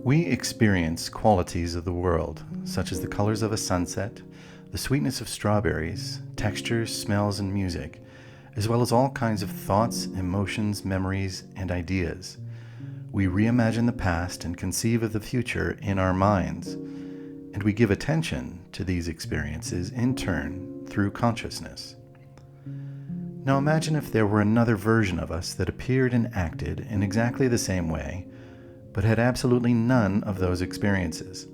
We experience qualities of the world, such as the colors of a sunset, the sweetness of strawberries, textures, smells, and music, as well as all kinds of thoughts, emotions, memories, and ideas. We reimagine the past and conceive of the future in our minds, and we give attention to these experiences in turn through consciousness. Now imagine if there were another version of us that appeared and acted in exactly the same way, but had absolutely none of those experiences.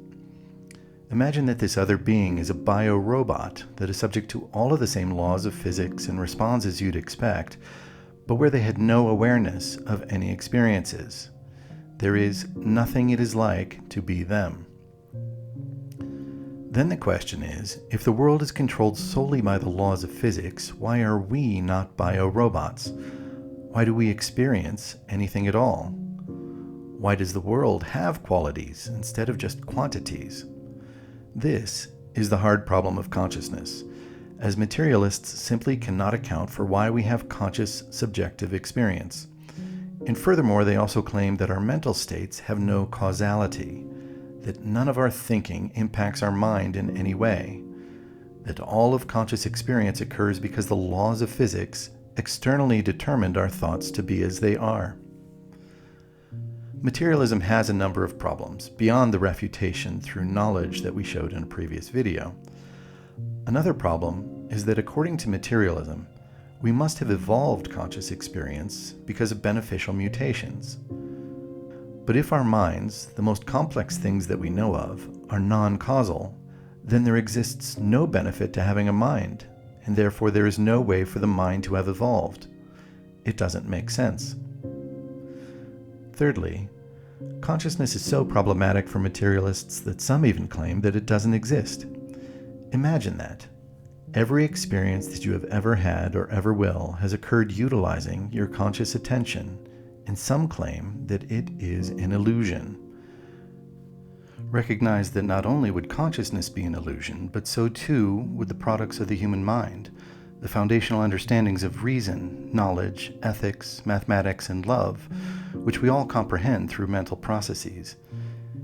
Imagine that this other being is a bio-robot that is subject to all of the same laws of physics and responds as you'd expect, but where they had no awareness of any experiences. There is nothing it is like to be them. Then the question is, if the world is controlled solely by the laws of physics, why are we not bio-robots? Why do we experience anything at all? Why does the world have qualities instead of just quantities? This is the hard problem of consciousness, as materialists simply cannot account for why we have conscious subjective experience. And furthermore, they also claim that our mental states have no causality, that none of our thinking impacts our mind in any way, that all of conscious experience occurs because the laws of physics externally determined our thoughts to be as they are. Materialism has a number of problems, beyond the refutation through knowledge that we showed in a previous video. Another problem is that according to materialism, we must have evolved conscious experience because of beneficial mutations. But if our minds, the most complex things that we know of, are non-causal, then there exists no benefit to having a mind, and therefore there is no way for the mind to have evolved. It doesn't make sense. Thirdly, consciousness is so problematic for materialists that some even claim that it doesn't exist. Imagine that. Every experience that you have ever had or ever will has occurred utilizing your conscious attention, and some claim that it is an illusion. Recognize that not only would consciousness be an illusion, but so too would the products of the human mind, the foundational understandings of reason, knowledge, ethics, mathematics, and love, which we all comprehend through mental processes.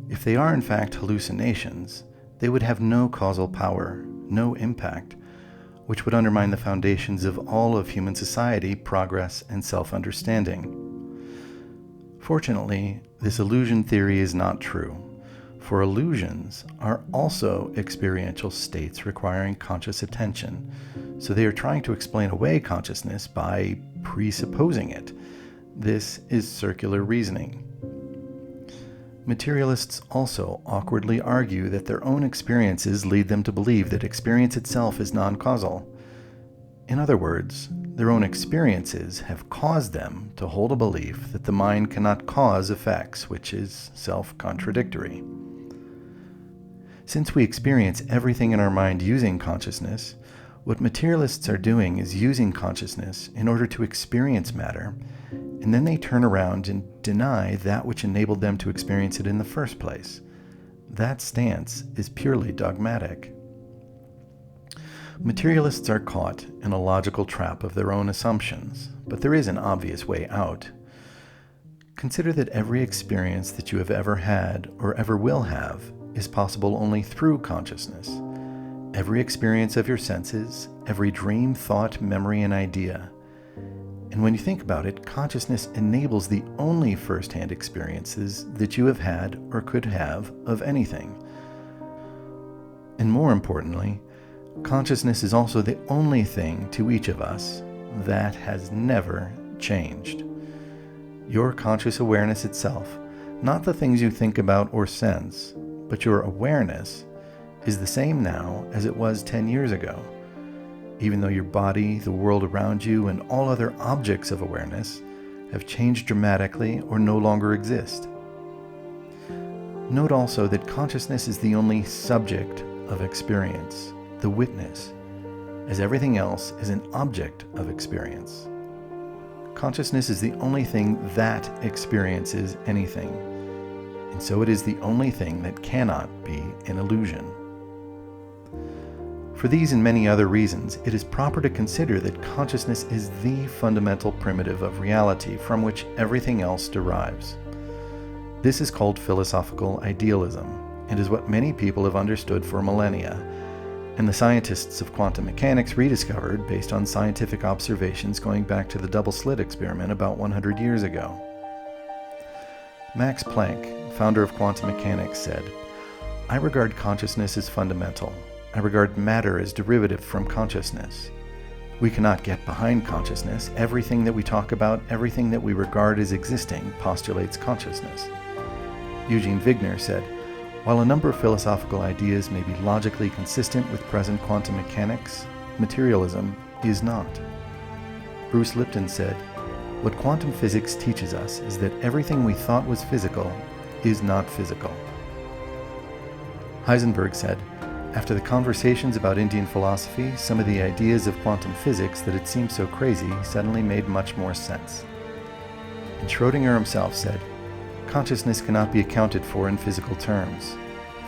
If they are in fact hallucinations, they would have no causal power, no impact, which would undermine the foundations of all of human society, progress, and self-understanding. Fortunately, this illusion theory is not true, for illusions are also experiential states requiring conscious attention, so they are trying to explain away consciousness by presupposing it. This is circular reasoning. Materialists also awkwardly argue that their own experiences lead them to believe that experience itself is non-causal. In other words, their own experiences have caused them to hold a belief that the mind cannot cause effects, which is self-contradictory. Since we experience everything in our mind using consciousness, what materialists are doing is using consciousness in order to experience matter, and then they turn around and deny that which enabled them to experience it in the first place. That stance is purely dogmatic. Materialists are caught in a logical trap of their own assumptions, but there is an obvious way out. Consider that every experience that you have ever had or ever will have is possible only through consciousness. Every experience of your senses, every dream, thought, memory, and idea. And when you think about it, consciousness enables the only first-hand experiences that you have had or could have of anything. And more importantly, consciousness is also the only thing to each of us that has never changed. Your conscious awareness itself, not the things you think about or sense, but your awareness, is the same now as it was 10 years ago, even though your body, the world around you, and all other objects of awareness have changed dramatically or no longer exist. Note also that consciousness is the only subject of experience, the witness, as everything else is an object of experience. Consciousness is the only thing that experiences anything, and so it is the only thing that cannot be an illusion. For these and many other reasons, it is proper to consider that consciousness is the fundamental primitive of reality from which everything else derives. This is called philosophical idealism, and is what many people have understood for millennia, and the scientists of quantum mechanics rediscovered based on scientific observations going back to the double slit experiment about 100 years ago. Max Planck, founder of quantum mechanics, said, "I regard consciousness as fundamental. I regard matter as derivative from consciousness. We cannot get behind consciousness. Everything that we talk about, everything that we regard as existing, postulates consciousness." Eugene Wigner said, "While a number of philosophical ideas may be logically consistent with present quantum mechanics, materialism is not." Bruce Lipton said, "What quantum physics teaches us is that everything we thought was physical is not physical." Heisenberg said, "After the conversations about Indian philosophy, some of the ideas of quantum physics that had seemed so crazy suddenly made much more sense." And Schrödinger himself said, "Consciousness cannot be accounted for in physical terms.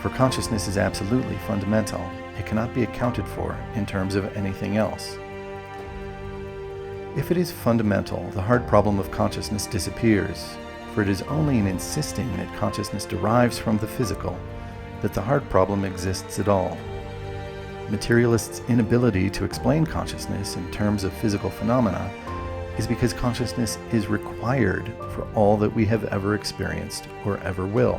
For consciousness is absolutely fundamental. It cannot be accounted for in terms of anything else." If it is fundamental, the hard problem of consciousness disappears, for it is only in insisting that consciousness derives from the physical that the hard problem exists at all. Materialists' inability to explain consciousness in terms of physical phenomena is because consciousness is required for all that we have ever experienced or ever will.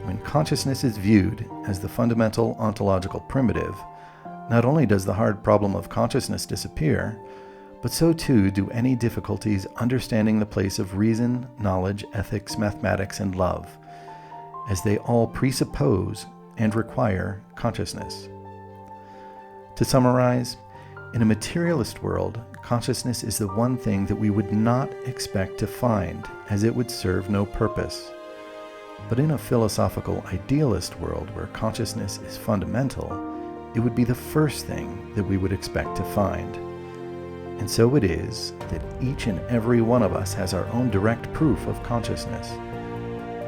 When consciousness is viewed as the fundamental ontological primitive, not only does the hard problem of consciousness disappear, but so too do any difficulties understanding the place of reason, knowledge, ethics, mathematics, and love, as they all presuppose and require consciousness. To summarize, in a materialist world, consciousness is the one thing that we would not expect to find, as it would serve no purpose. But in a philosophical idealist world where consciousness is fundamental, it would be the first thing that we would expect to find. And so it is that each and every one of us has our own direct proof of consciousness.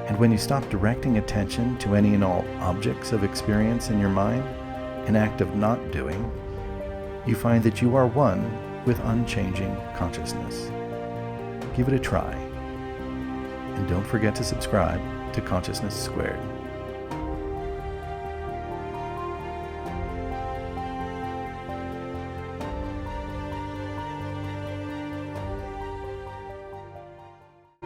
And when you stop directing attention to any and all objects of experience in your mind, an act of not doing, you find that you are one with unchanging consciousness. Give it a try. And don't forget to subscribe to Consciousness Squared.